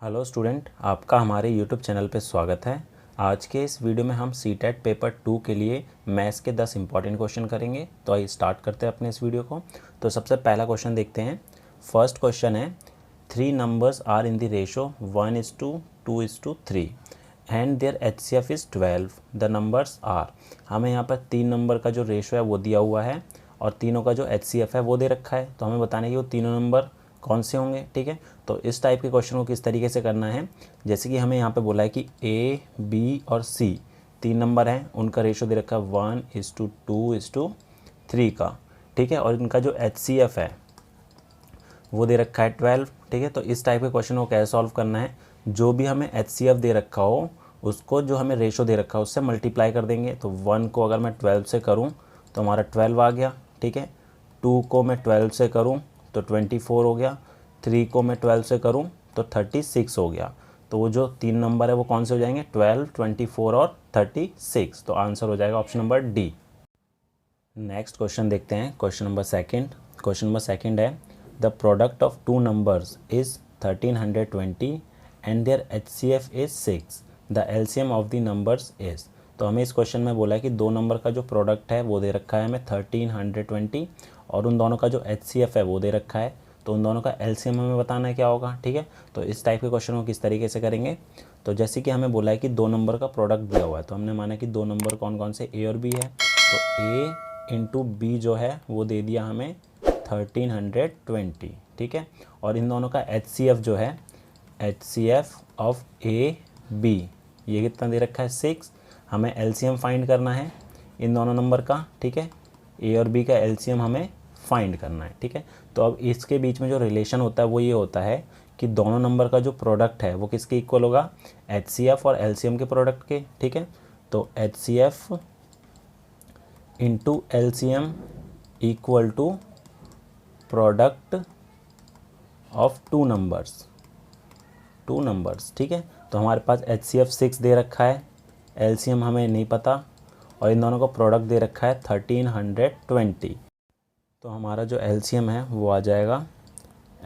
Hello student, आपका हमारे YouTube channel पे स्वागत है। आज के इस वीडियो में हम सीटेट पेपर 2 के लिए मैथ्स के 10 इंपॉर्टेंट क्वेश्चन करेंगे। तो आइए स्टार्ट करते हैं अपने इस वीडियो को। तो सबसे पहला क्वेश्चन देखते हैं। फर्स्ट क्वेश्चन है, 3 numbers are in the ratio 1:2:3 and their HCF is 12। The numbers are. हमें यहाँ पर 3 नंबर का जो रेशो है वो दिया हुआ है और तीनों का जो HCF है वो दे रखा है। तो हमें बताना है कि वो तीनों नंबर कौन से होंगे। ठीक है, तो इस टाइप के क्वेश्चन को किस तरीके से करना है, जैसे कि हमें यहाँ पे बोला है कि A, B और C 3 नंबर हैं, उनका रेशो दे रखा है 1:2:3 का। ठीक है, और इनका जो HCF है वो दे रखा है 12। ठीक है, तो इस टाइप के क्वेश्चन को कैसे सॉल्व करना है, जो भी हमें HCF दे रखा हो उसको जो हमें रेशो दे रखा है उससे मल्टीप्लाई कर देंगे। तो 1 को अगर मैं 12 से करूँ तो हमारा 12 आ गया। ठीक है, 2 को मैं 12 से करूँ तो 24 हो गया, 3 को मैं 12 से करूँ तो 36 हो गया। तो वो जो 3 नंबर है वो कौन से हो जाएंगे, 12, 24 और 36। तो आंसर हो जाएगा option number D. Next question देखते हैं, question number second. Question number second है, the product of 2 numbers is 1320 and their HCF is 6। The LCM of the numbers is. तो हमें इस क्वेश्चन में बोला है कि दो नंबर का जो प्रोडक्ट है वो दे रखा है हमें 1320 और उन दोनों का जो HCF है वो दे रखा है। तो उन दोनों का LCM हमें बताना है क्या होगा। ठीक है, तो इस टाइप के क्वेश्चन को किस तरीके से करेंगे, तो जैसे कि हमें बोला है कि दो नंबर का प्रोडक्ट दिया हुआ है, तो हमने माना कि दो नंबर कौन कौन से A और B है। तो A इंटू B जो है वो दे दिया हमें 1320। ठीक है, और इन दोनों का HCF जो है, HCF ऑफ A B ये कितना दे रखा है 6। हमें LCM फाइंड करना है इन दोनों नंबर का। ठीक है, A और B का LCM हमें फाइंड करना है। ठीक है, तो अब इसके बीच में जो रिलेशन होता है वो ये होता है कि दोनों नंबर का जो प्रोडक्ट है वो किसके इक्वल होगा, HCF और LCM के प्रोडक्ट के। ठीक है, तो HCF into LCM equal to product of two numbers. ठीक है, तो हमारे पास HCF 6 दे रखा है, LCM हमें नहीं पता और इन दोनों का प्रोडक्ट दे रखा है 1320। तो हमारा जो LCM है वो आ जाएगा,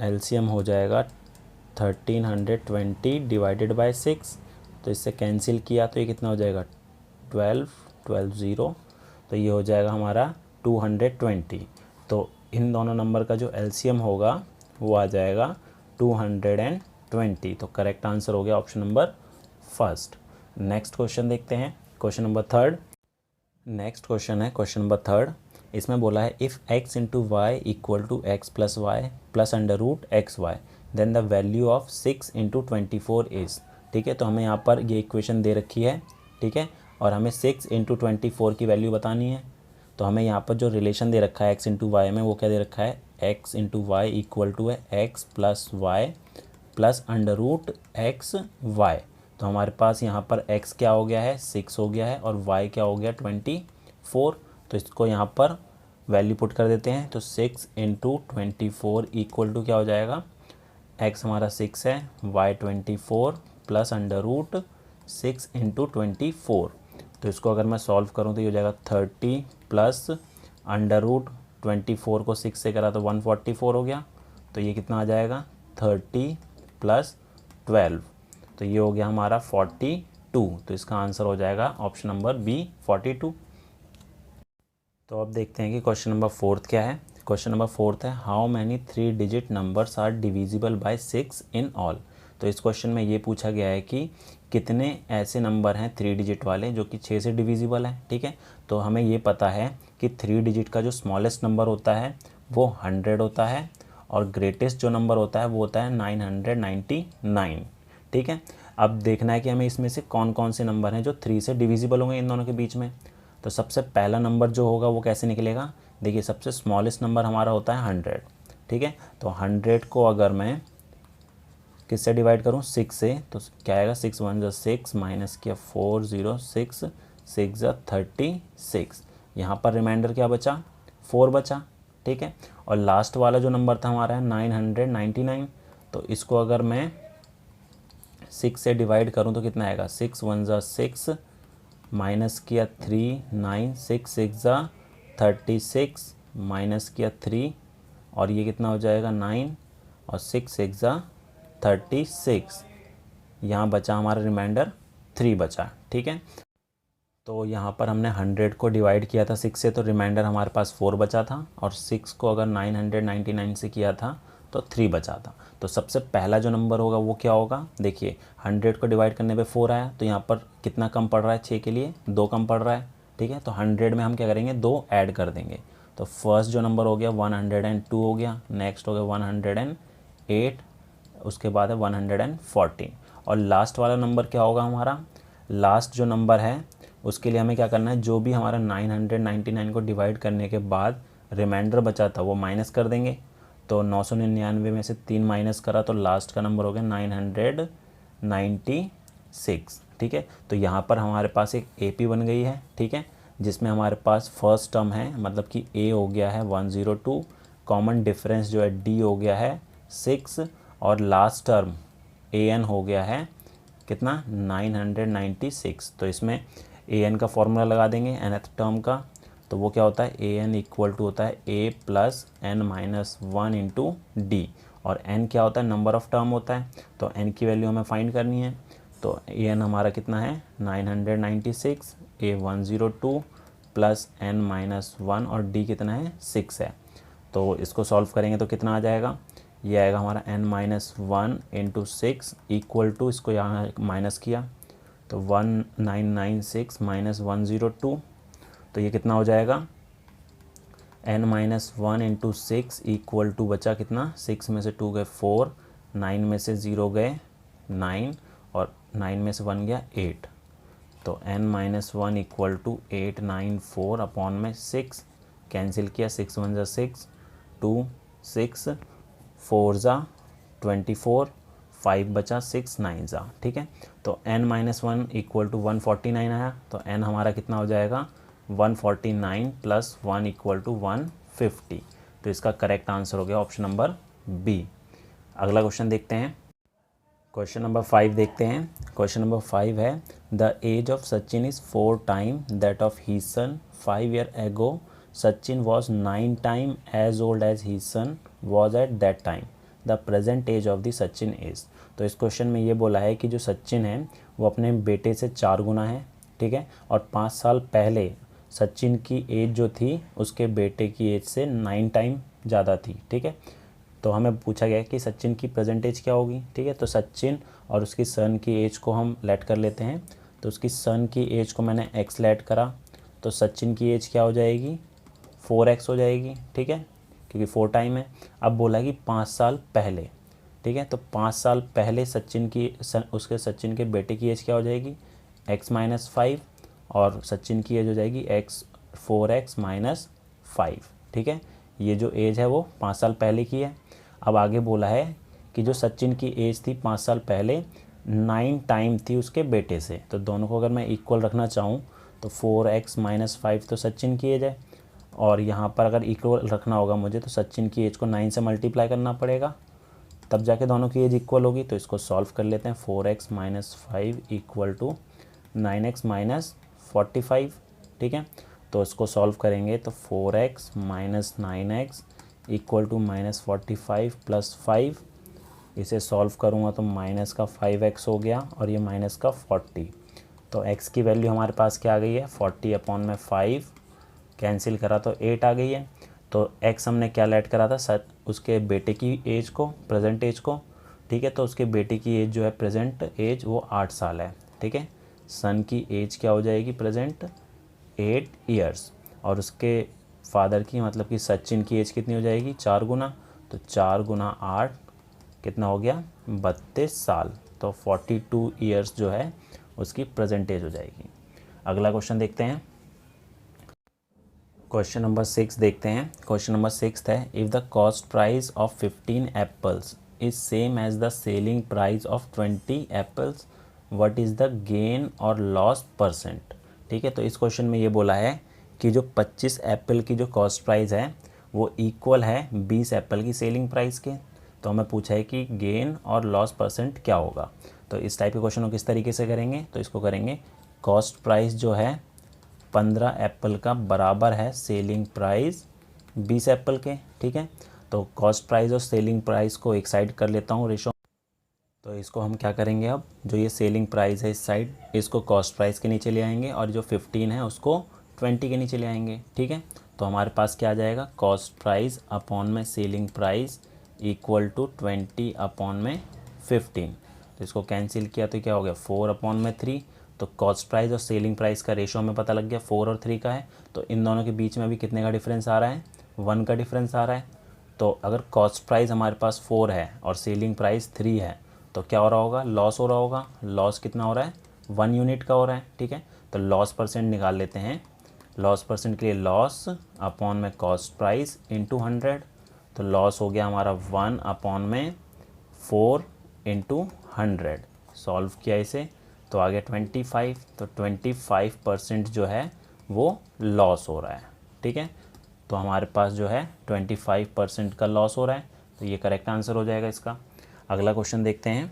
LCM हो जाएगा 1320 डिवाइडेड बाय 6। तो इससे कैंसिल किया तो ये कितना हो जाएगा 12 0। तो ये हो जाएगा हमारा 220। तो इन दोनों नंबर का जो LCM होगा वो आ जाएगा 220। तो करेक्ट आंसर हो गया option number first. Next question देखते हैं, question number third. Next question है क्वेश्चन नंबर थर्ड। इसमें बोला है if x into y equal to x plus y plus under root x y then the value of 6 into 24 is. ठीक है, तो हमें यहाँ पर ये इक्वेशन दे रखी है। ठीक है, और हमें 6 इंटू 24 की वैल्यू बतानी है। तो हमें यहाँ पर जो रिलेशन दे रखा है x इंटू वाई में वो क्या दे रखा है, x into y equal to है x plus y plus under root x y. तो हमारे पास यहाँ पर x क्या हो गया है 6 हो गया है और y क्या हो गया 24। तो इसको यहाँ पर वैल्यू पुट कर देते हैं। तो 6 इंटू 24 इक्वल टू क्या हो जाएगा, x हमारा 6 है, y 24 plus under root 6 into 24। तो इसको अगर मैं सॉल्व करूँ तो ये हो जाएगा 30 प्लस अंडर रूट 24 को 6 से करा तो 144 हो गया। तो ये कितना आ जाएगा 30 प्लस 12। तो ये हो गया हमारा 42। तो इसका आंसर हो जाएगा ऑप्शन नंबर बी 42। तो अब देखते हैं कि क्वेश्चन नंबर फोर्थ क्या है। क्वेश्चन नंबर फोर्थ है, how many 3 digit numbers are divisible by 6 in all. तो इस क्वेश्चन में ये पूछा गया है कि कितने ऐसे नंबर हैं 3 डिजिट वाले जो कि 6 से डिविजिबल हैं। ठीक है, तो हमें ये पता है कि 3 डिजिट का जो स्मॉलेस्ट नंबर होता है वो 100 होता है और ग्रेटेस्ट जो नंबर होता है वो होता है 999। ठीक है, अब देखना है कि हमें इसमें से कौन कौन से नंबर हैं जो 3 से डिविजिबल होंगे इन दोनों के बीच में। तो सबसे पहला नंबर जो होगा वो कैसे निकलेगा, देखिए सबसे स्मॉलेस्ट नंबर हमारा होता है 100। ठीक है, तो 100 को अगर मैं किससे डिवाइड करूं 6 से, तो क्या आएगा 6 1 ज़ा 6 माइनस किया 4 0 6 6 ज़ा 36। यहाँ पर रिमाइंडर क्या बचा 4 बचा। ठीक है, और लास्ट वाला जो नंबर था हमारा है 999। तो इसको अगर मैं 6 से डिवाइड करूं तो कितना आएगा 6 1 ज़ा 6 माइनस किया 3 9 6 6 ज़ा 36 माइनस किया 3 और ये कितना हो जाएगा 9 और 6 6 ज़ा 36। यहाँ बचा हमारा रिमाइंडर 3 बचा, ठीक है। तो यहाँ पर हमने 100 को डिवाइड किया था 6 से, तो रिमाइंडर हमारे पास 4 बचा था, और 6 को अगर 999 से किया था तो 3 बचा था। तो सबसे पहला जो नंबर होगा वो क्या होगा, देखिए 100 को डिवाइड करने पे 4 आया, तो यहाँ पर कितना कम पड़ रहा है, 6 के लिए 2 कम पड़ रहा है, ठीक है। तो 100 में हम क्या करेंगे, 2 ऐड कर देंगे। तो फर्स्ट जो नंबर हो गया 102 हो गया, नेक्स्ट हो गया 108, उसके बाद है 114, और लास्ट वाला नंबर क्या होगा हमारा, लास्ट जो नंबर है उसके लिए हमें क्या करना है, जो भी हमारा 999 को डिवाइड करने के बाद रिमाइंडर बचा था वो माइनस कर देंगे। तो 999 में से 3 माइनस करा तो लास्ट का नंबर हो गया 996, ठीक है। तो यहाँ पर हमारे पास एक AP बन गई है, ठीक है, जिसमें हमारे पास फर्स्ट टर्म है, मतलब कि A हो गया है 102, कॉमन डिफरेंस जो है D हो गया है 6, और लास्ट टर्म AN हो गया है कितना 996। तो इसमें AN का फॉर्मूला लगा देंगे nth टर्म का, तो वो क्या होता है, AN इक्वल टू होता है A plus n minus 1 into D, और n क्या होता है, नंबर ऑफ़ टर्म होता है, तो n की वैल्यू हमें फाइंड करनी है। तो AN हमारा कितना है 996, A 102 प्लस n माइनस 1, और D कितना है 6 है। तो इसको सॉल्व करेंगे तो कितना आ जाएगा, ये आएगा हमारा n minus 1 into 6 equal to, इसको यहाँ माइनस किया तो 1996 माइनस 102, तो ये कितना हो जाएगा, n minus 1 into 6 equal to बचा कितना, 6 में से 2 गए 4, 9 में से 0 गए 9, और 9 में से 1 गया 8, तो n minus 1 equal to 894 upon में 6, कैंसिल किया 6 1 ज़ा 6, 2 6 4 ज़ा 24, 5 बचा 6 9 ज़ा, ठीक है। तो n माइनस 1 इक्वल टू 149 आया, तो n हमारा कितना हो जाएगा 149 प्लस 1 इक्वल टू 150। तो इसका करेक्ट आंसर हो गया ऑप्शन नंबर B। अगला क्वेश्चन देखते हैं, क्वेश्चन नंबर 5 देखते हैं। क्वेश्चन नंबर 5 है, the age of Sachin is 4 time that of his son 5 year ago, Sachin was 9 time age old as his son was at that time, the present age of the Sachin is. तो इस question में ये बोला है कि जो सचिन है वो अपने बेटे से 4 गुना है, ठीक है, और 5 साल पहले सचिन की एज जो थी उसके बेटे की एज से 9 टाइम ज़्यादा थी, ठीक है। तो हमें पूछा गया कि सचिन की प्रेजेंट एज क्या होगी, ठीक है। तो सचिन और उसकी सन की एज को हम लेट कर लेते हैं, तो उसकी सन की एज को मैंने x लेट करा, तो सचिन की एज क्या हो जाएगी 4x हो जाएगी, ठीक है, क्योंकि 4 टाइम है। अब बोला कि 5 साल पहले, ठीक है, तो 5 साल पहले सचिन के बेटे की एज क्या हो जाएगी x माइनस 5, और सचिन की एज हो जाएगी 4x माइनस 5, ठीक है। ये जो एज है वो 5 साल पहले की है। अब आगे बोला है कि जो सचिन की एज थी 5 साल पहले 9 टाइम थी उसके बेटे से, तो दोनों को अगर मैं इक्वल रखना चाहूँ तो 4x माइनस 5 तो सचिन की एज है, और यहाँ पर अगर इक्वल रखना होगा मुझे तो सचिन की एज को 9 से मल्टीप्लाई करना पड़ेगा, तब जाके दोनों की एज इक्वल होगी। तो इसको सॉल्व कर लेते हैं, 4x minus 5 equal to 9x minus 45, ठीक है। तो इसको सॉल्व करेंगे तो 4x minus 9x equal to minus 45 plus 5, इसे सॉल्व करूँगा तो माइनस का 5x हो गया और ये माइनस का 40। तो x की वैल्यू हमारे पास क्या आ गई है 40 अपॉन में 5, कैंसिल करा तो 8 आ गई है। तो x हमने क्या लेट करा था उसके बेटे की एज को, प्रेजेंट एज को, ठीक है। तो उसके बेटे की एज जो है प्रेजेंट एज वो 8 साल है, ठीक है। सन की एज क्या हो जाएगी प्रेजेंट 8 ईयर्स, और उसके फादर की मतलब कि सचिन की एज कितनी हो जाएगी 4 गुना, तो 4 गुना 8 कितना हो गया 32 साल। तो 42 ईयर्स जो है उसकी प्रेजेंट एज हो जाएगी। अगला क्वेश्चन देखते हैं, क्वेश्चन नंबर 6 देखते हैं। क्वेश्चन नंबर 6 है, if the cost price of 15 apples is same as the selling price of 20 apples, what is the gain or loss percent, ठीक है। तो इस क्वेश्चन में ये बोला है कि जो 25 एप्पल की जो कॉस्ट प्राइस है वो इक्वल है 20 एप्पल की सेलिंग प्राइस के। तो हमें पूछा है कि गेन और लॉस परसेंट क्या होगा। तो इस टाइप के क्वेश्चन को किस तरीके से करेंगे, तो इसको करेंगे कॉस्ट प्राइस जो है 15 एप्पल का बराबर है सेलिंग प्राइस 20 एप्पल के, ठीक है। तो कॉस्ट प्राइस और सेलिंग प्राइस को एक साइड कर लेता हूँ रेशो, तो इसको हम क्या करेंगे, अब जो ये सेलिंग प्राइस है इस साइड, इसको कॉस्ट प्राइस के नीचे ले आएंगे और जो 15 है उसको 20 के नीचे ले आएंगे। ठीक है, तो हमारे पास क्या आ जाएगा, कॉस्ट प्राइस अपॉन में selling price equal to 20 upon में 15। तो इसको कैंसिल किया तो क्या हो गया, 4 अपॉन में 3। तो कॉस्ट प्राइस और सेलिंग प्राइस का रेशो हमें पता लग गया 4 और 3 का है। तो इन दोनों के बीच में अभी कितने का डिफरेंस आ रहा है, 1 का डिफरेंस आ रहा है। तो अगर कॉस्ट प्राइस हमारे पास 4 है और सेलिंग प्राइस 3 है तो क्या हो रहा होगा, लॉस हो रहा होगा। लॉस कितना हो रहा है, 1 यूनिट का हो रहा है। ठीक है, तो लॉस परसेंट निकाल लेते हैं। लॉस परसेंट के लिए लॉस अपॉन में कॉस्ट प्राइस इंटू 100। तो लॉस हो गया हमारा 1 अपॉन में 4 इंटू 100। सॉल्व किया इसे तो आ गया 25। तो 25% जो है वो लॉस हो रहा है। ठीक है, तो हमारे पास जो है 25% का लॉस हो रहा है। तो ये करेक्ट आंसर हो जाएगा इसका। अगला क्वेश्चन देखते हैं।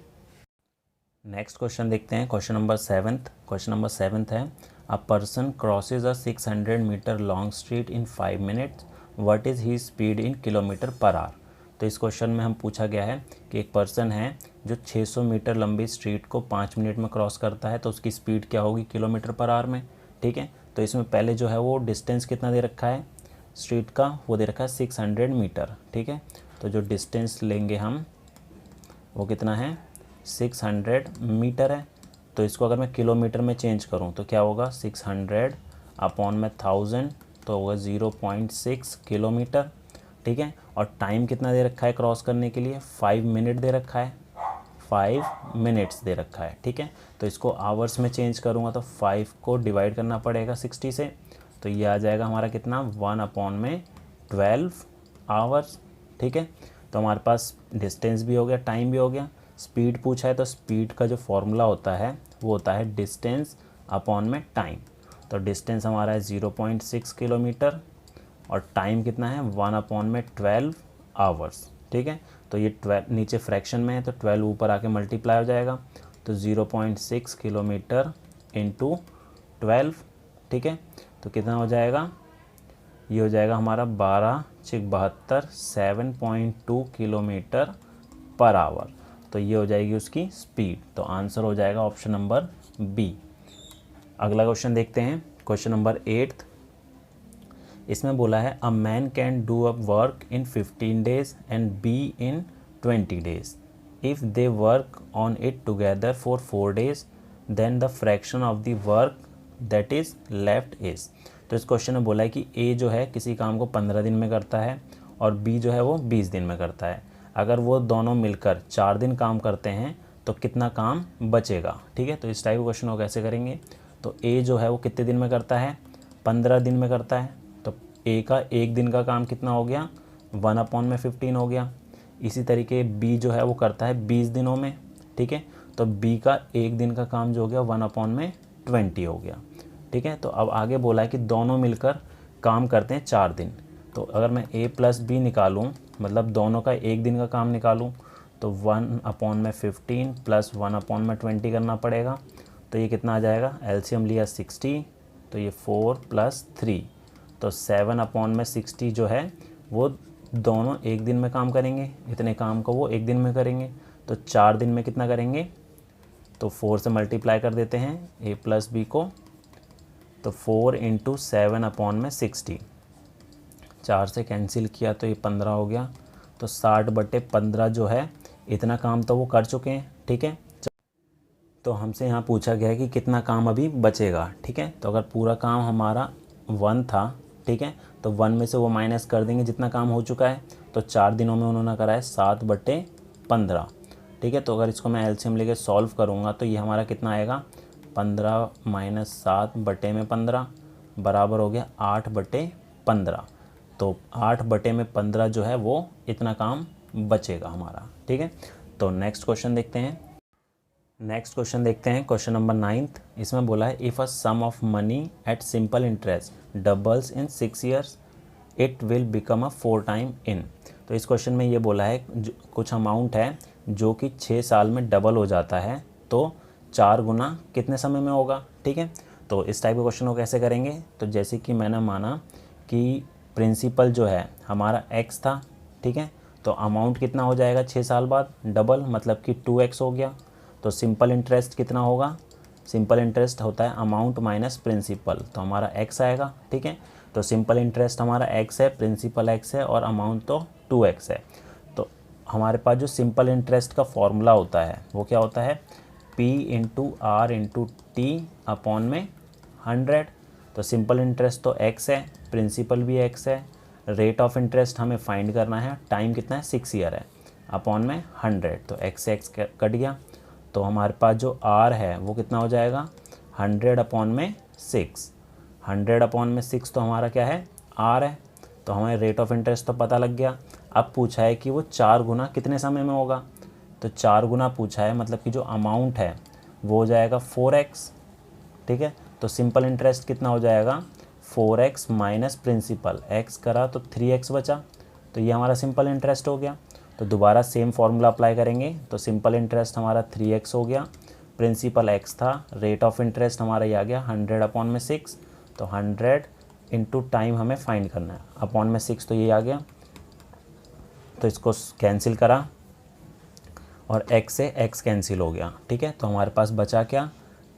नेक्स्ट क्वेश्चन देखते हैं, क्वेश्चन नंबर 7। क्वेश्चन नंबर 7 है, a person crosses a 600 meter long street in 5 minutes, what is he speed in kilometer per hour. तो इस क्वेश्चन में हम पूछा गया है कि एक पर्सन है जो 600 मीटर लंबी स्ट्रीट को 5 मिनट में क्रॉस करता है, तो उसकी स्पीड क्या होगी किलोमीटर पर आवर में। ठीक है, तो इसमें पहले जो है वो डिस्टेंस कितना दे रखा है स्ट्रीट का, वो दे रखा है 600 मीटर। ठीक है, तो जो डिस्टेंस लेंगे हम वो कितना है, 600 मीटर है। तो इसको अगर मैं किलोमीटर में चेंज करूं तो क्या होगा, 600 अपॉन में 1000 तो होगा 0.6 किलोमीटर। ठीक है, और टाइम कितना दे रखा है क्रॉस करने के लिए, 5 मिनट दे रखा है, 5 मिनट्स दे रखा है। ठीक है, तो इसको आवर्स में चेंज करूँगा तो 5 को डिवाइड करना पड़ेगा 60 से। तो ये आ जाएगा हमारा कितना, 1 अपॉन में 12 आवर्स। ठीक है, तो हमारे पास डिस्टेंस भी हो गया, टाइम भी हो गया। स्पीड पूछा है तो स्पीड का जो फॉर्मूला होता है वो होता है डिस्टेंस अपॉन में टाइम। तो डिस्टेंस हमारा है 0.6 किलोमीटर और टाइम कितना है, 1 अपॉन में 12 आवर्स। ठीक है, तो ये 12 नीचे फ्रैक्शन में है तो 12 ऊपर आके मल्टीप्लाई हो जाएगा। तो 0.6 किलोमीटर इंटू 12। ठीक है, तो कितना हो जाएगा, ये हो जाएगा हमारा 12×6=72 7.2 किलोमीटर पर आवर। तो ये हो जाएगी उसकी स्पीड। तो आंसर हो जाएगा ऑप्शन नंबर बी। अगला क्वेश्चन देखते हैं, क्वेश्चन नंबर 8। इसमें बोला है a man can do a work in 15 days and B in 20 days if they work on it together for 4 days then the fraction of the work that is left is. तो इस question में बोला है कि ए जो है किसी काम को 15 दिन में करता है और बी जो है वो 20 दिन में करता है। अगर वो दोनों मिलकर 4 दिन काम करते हैं तो कितना काम बचेगा। ठीक है, तो इस टाइप के क्वेश्चन को कैसे करेंगे, तो ए जो है वो कितने दिन में करता है, 15 दिन में करता है। तो ए का एक दिन का काम कितना हो गया, 1 अपॉन में 15 हो गया। इसी तरीके बी जो है वो करता है 20 दिनों में। ठीक है, तो बी का एक दिन का काम जो हो गया 1 अपॉन में 20 हो गया। ठीक है, तो अब आगे बोला है कि दोनों मिलकर काम करते हैं 4 दिन। तो अगर मैं ए प्लस बी निकालूं, मतलब दोनों का एक दिन का काम निकालूं, तो 1 अपॉन में 15 प्लस 1 अपॉन में 20 करना पड़ेगा। तो ये कितना आ जाएगा, एलसीएम लिया 60 तो ये 4 + 3 तो 7 अपॉन में 60 जो है वो दोनों एक दिन में काम करेंगे। इतने काम को वो एक दिन में करेंगे। तो 4 दिन में कितना करेंगे, तो 4 से मल्टीप्लाई कर देते हैं ए प्लस बी को। तो 4 × 7 अपॉन में 60, 4 से कैंसिल किया तो ये 15 हो गया। तो 60/15 जो है इतना काम तो वो कर चुके हैं। ठीक है, तो हमसे यहाँ पूछा गया है कि कितना काम अभी बचेगा। ठीक है, तो अगर पूरा काम हमारा 1 था, ठीक है, तो 1 में से वो माइनस कर देंगे जितना काम हो चुका है। तो 4 दिनों में उन्होंने करा है 7/15। ठीक है, तो अगर इसको मैं एलसीएम लेके सॉल्व करूँगा तो ये हमारा कितना आएगा, 15 - 7/15 बराबर हो गया 8/15। तो 8/15 जो है वो इतना काम बचेगा हमारा। ठीक है, तो नेक्स्ट क्वेश्चन देखते हैं। Question number 9। इसमें बोला है if a sum of money at simple interest doubles in 6 years it will become a 4 time in. तो इस क्वेश्चन में ये बोला है कुछ अमाउंट है जो कि 6 साल में डबल हो जाता है, तो 4 गुना कितने समय में होगा। ठीक है, तो इस टाइप के क्वेश्चन को कैसे करेंगे, तो जैसे कि मैंने माना कि प्रिंसिपल जो है हमारा x था। ठीक है, तो अमाउंट कितना हो जाएगा 6 साल बाद, डबल, मतलब कि 2x हो गया। तो सिंपल इंटरेस्ट कितना होगा, सिंपल इंटरेस्ट होता है अमाउंट माइनस प्रिंसिपल, तो हमारा x आएगा। ठीक है, तो सिंपल इंटरेस्ट हमारा x है, प्रिंसिपल x है और अमाउंट तो 2x है। तो हमारे पास जो सिंपल इंटरेस्ट का फॉर्मूला होता है वो क्या होता है, P into R into T upon में 100। तो सिंपल इंटरेस्ट तो x है, प्रिंसिपल भी x है, रेट ऑफ इंटरेस्ट हमें फाइंड करना है, टाइम कितना है 6 ईयर है, अपॉन में 100। तो x से x कट गया, तो हमारे पास जो r है वो कितना हो जाएगा 100 अपॉन में 6। 100 अपॉन में 6 तो हमारा क्या है r है। तो हमें रेट ऑफ इंटरेस्ट तो पता लग गया। अब पूछा है कि वो 4 गुना कितने समय में होगा, तो 4 गुना पूछा है, मतलब कि जो अमाउंट है वो हो जाएगा 4x। ठीक है, तो सिंपल इंटरेस्ट कितना हो जाएगा 4x माइनस प्रिंसिपल, x करा तो 3x बचा, तो ये हमारा सिंपल इंटरेस्ट हो गया। तो दोबारा सेम फार्मूला अप्लाई करेंगे, तो सिंपल इंटरेस्ट हमारा 3x हो गया, प्रिंसिपल x था, रेट ऑफ इंटरेस्ट हमारा ये आ गया 100 अपॉन में 6। तो 100 इंटू टाइम हमें फाइंड करना है, अपॉन में 6 तो ये आ गया, तो इसको कैंसिल करा और x से x कैंसिल हो गया। ठीक है, तो हमारे पास बचा क्या,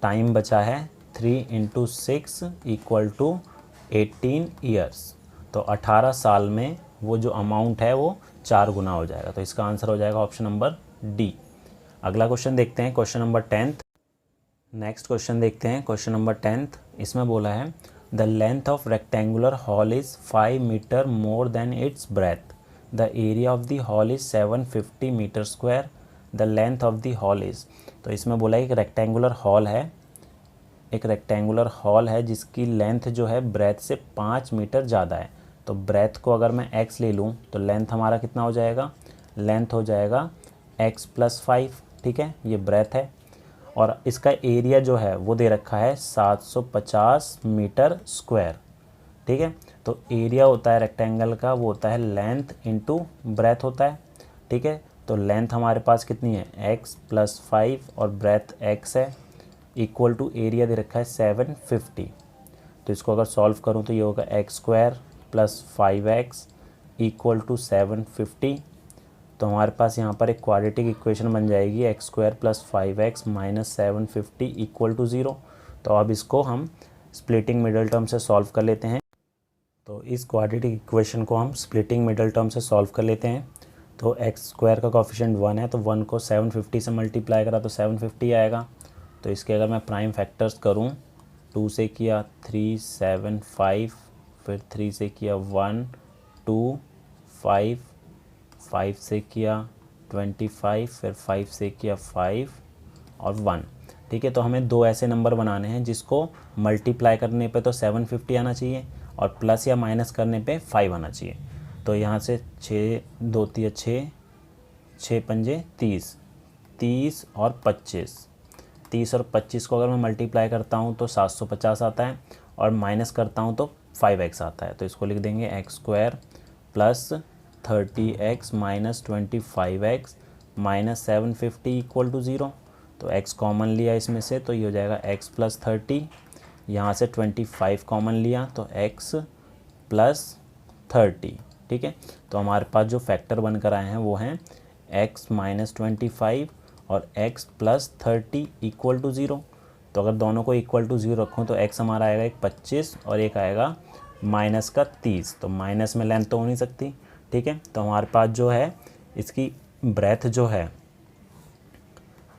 टाइम बचा है 3 इंटू 6 इक्वल टू 18 ईयर्स। तो 18 साल में वो जो अमाउंट है वो 4 गुना हो जाएगा। तो इसका आंसर हो जाएगा ऑप्शन नंबर डी। अगला क्वेश्चन देखते हैं, question number 10th। Next question देखते हैं, क्वेश्चन नंबर 10th। इसमें बोला है the length of rectangular hall is 5 meter more than its breath, the area of the hall is 750 meter square, the length of the hall is. तो इसमें बोला है एक रेक्टेंगुलर हॉल है, एक रेक्टेंगुलर हॉल है जिसकी लेंथ जो है ब्रेथ से 5 मीटर ज़्यादा है। तो ब्रेथ को अगर मैं x ले लूँ तो लेंथ हमारा कितना हो जाएगा, लेंथ हो जाएगा x प्लस 5। ठीक है, ये ब्रेथ है और इसका एरिया जो है वो दे रखा है 750 मीटर स्क्वायर। ठीक है, तो एरिया होता है रेक्टेंगल का वो होता है लेंथ इंटू ब्रेथ होता है। ठीक है, तो लेंथ हमारे पास कितनी है x प्लस 5 और ब्रेथ x है, इक्वल टू एरिया दे रखा है 750। तो इसको अगर सॉल्व करूँ तो ये होगा x square plus 5x equal to 750। तो हमारे पास यहाँ पर एक क्वाड्रेटिक इक्वेशन बन जाएगी x square plus 5x minus 750 equal to 0। तो अब इसको हम स्प्लिटिंग मिडल टर्म से सॉल्व कर लेते हैं। तो इस क्वाड्रेटिक इक्वेशन को हम स्प्लिटिंग मिडल टर्म से सॉल्व कर लेते हैं। तो x स्क्वायर का कोफिशिएंट 1 है, तो 1 को 750 से मल्टीप्लाई करा तो 750 आएगा। तो इसके अगर मैं प्राइम फैक्टर्स करूं, 2 से किया 3 7 5, फिर 3 से किया 1 2 5, 5 से किया 25, फिर 5 से किया 5 और 1। ठीक है, तो हमें दो ऐसे नंबर बनाने हैं जिसको मल्टीप्लाई करने पे तो 750 आना चाहिए और प्लस या माइनस करने पे 5 आना चाहिए। तो यहाँ से 6 2 3 6, 6 पंजे 30, 30 और 25, 30 और 25 को अगर मैं मल्टीप्लाई करता हूँ तो 750 आता है और माइनस करता हूँ तो 5x आता है। तो इसको लिख देंगे x square plus 30x minus 25x minus 750 equal to 0। तो x कॉमन लिया इसमें से तो ये हो जाएगा x प्लस 30, यहाँ से 25 कॉमन लिया तो x प्लस 30। ठीक है, तो हमारे पास जो फैक्टर बनकर आए हैं वो हैं x माइनस 25 और x प्लस 30 इक्वल टू 0। तो अगर दोनों को इक्वल टू 0 रखूँ तो x हमारा आएगा एक 25 और एक आएगा माइनस का 30। तो माइनस में लेंथ तो हो नहीं सकती। ठीक है, तो हमारे पास जो है इसकी ब्रेथ जो है,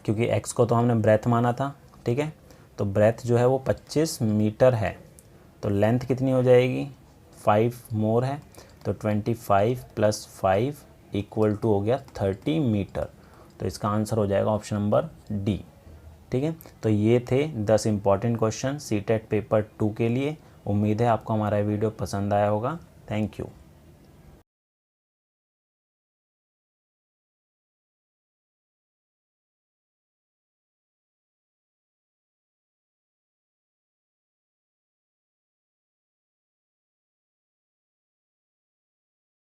क्योंकि x को तो हमने ब्रेथ माना था। ठीक है, तो ब्रेथ जो है वो 25 मीटर है, तो लेंथ कितनी हो जाएगी 5 मोर है, तो 25 प्लस 5 इक्वल टू हो गया 30 मीटर। तो इसका आंसर हो जाएगा ऑप्शन नंबर डी। ठीक है, तो ये थे 10 इंपॉर्टेंट क्वेश्चन सीटेट पेपर 2 के लिए। उम्मीद है आपको हमारा वीडियो पसंद आया होगा। Thank you.